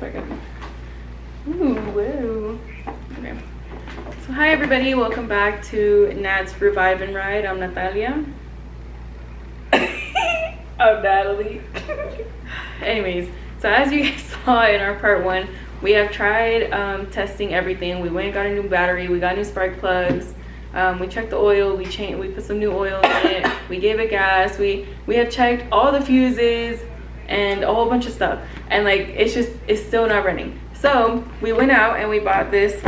Ooh, whoa. Okay. So hi everybody, welcome back to Nad's Revive and Ride. I'm Natalia. I'm Natalie. Anyways, so as you guys saw in our part 1, we have tried testing everything. We went and got a new battery, we got new spark plugs, we checked the oil, we put some new oil in it, we gave it gas, we have checked all the fuses and a whole bunch of stuff, and like it's still not running. So we went out and we bought this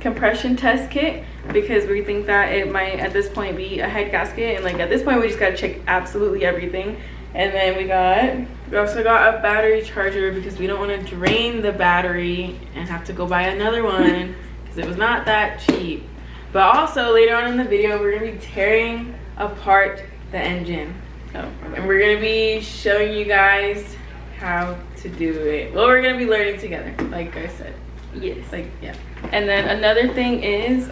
compression test kit because we think that it might at this point be a head gasket, and like at this point we just got to check absolutely everything. And then we also got a battery charger because we don't want to drain the battery and have to go buy another one because it was not that cheap. But also later on in the video we're gonna be tearing apart the engine. And we're gonna be showing you guys how to do it. Well, we're gonna be learning together, like I said. Yes. Like, yeah. And then another thing is,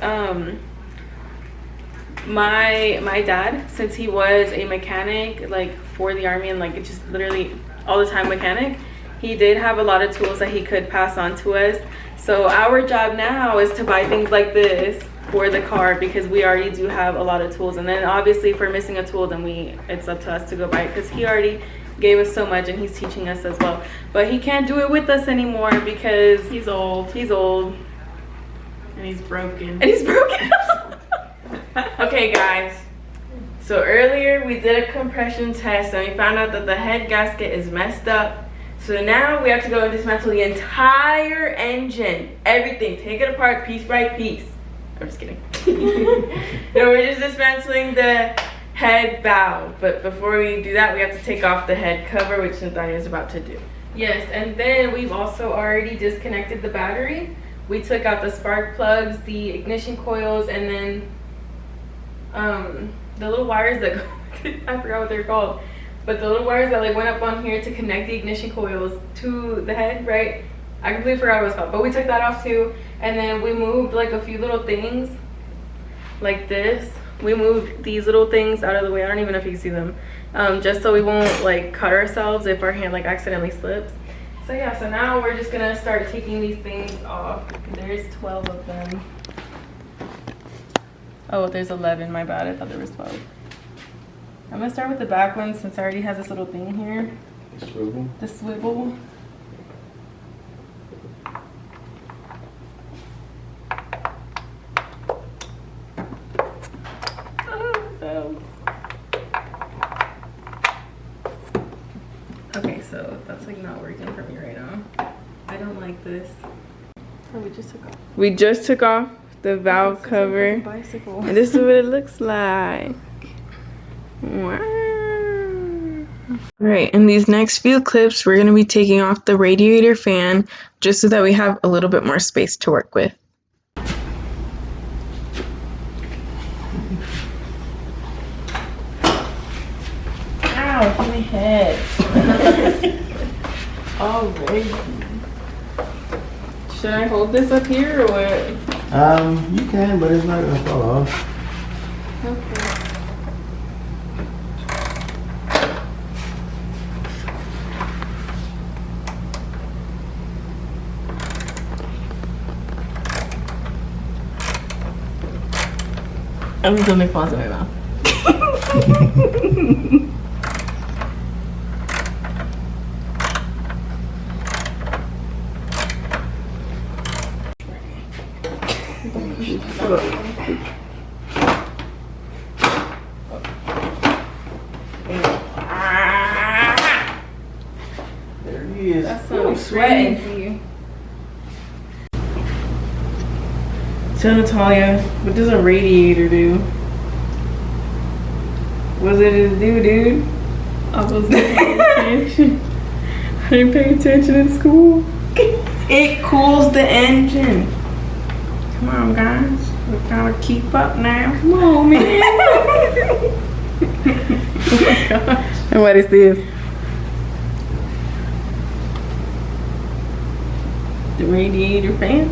my dad, since he was a mechanic, like for the army and like it just literally all the time mechanic, he did have a lot of tools that he could pass on to us. So our job now is to buy things like this for the car because we already do have a lot of tools. And then obviously if we're missing a tool, then it's up to us to go buy it because he already gave us so much and he's teaching us as well. But he can't do it with us anymore because he's old and he's broken. Okay guys, so earlier we did a compression test and we found out that the head gasket is messed up. So now we have to go and dismantle the entire engine, everything, take it apart piece by piece. I'm just kidding. No, we're just dismantling the head valve, but before we do that we have to take off the head cover, which Natalia is about to do. Yes, and then we've also already disconnected the battery. We took out the spark plugs, the ignition coils, and then the little wires that go I forgot what they're called, but the little wires that like went up on here to connect the ignition coils to the head, right? I completely forgot what it's called, but we took that off too. And then we moved like a few little things like this. We moved these little things out of the way. I don't even know if you can see them, just so we won't like cut ourselves if our hand like accidentally slips. So yeah, so now we're just gonna start taking these things off. There's 12 of them. Oh, there's 11, my bad, I thought there was 12. I'm gonna start with the back one since it already has this little thing here. The swivel? The swivel. Okay, so that's like not working for me right now. I don't like this. Oh, we just took off the valve cover. Bicycle. And this is what it looks like. Wow. Alright, in these next few clips we're going to be taking off the radiator fan just so that we have a little bit more space to work with. Ow, my head. Alright. Should I hold this up here or what? You can, but it's not gonna fall off. Okay. I'm just gonna make fun of my mouth. There he is. That's so sweating. So Natalia, what does a radiator do? What's it to do, dude? I wasn't paying attention. I didn't pay attention in school. It cools the engine. Come on, guys. We gotta keep up now. Come on, man. Oh my gosh. And what is this? The radiator fan?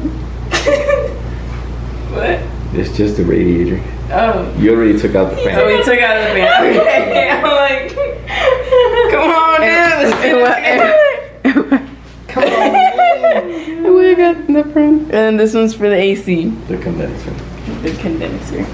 What? It's just the radiator. Oh. You already took out the fan. Oh, we took out the fan. Okay. I'm like, come on, dude. Come on. that in the front. And then this one's for the AC, The condenser. the condenser.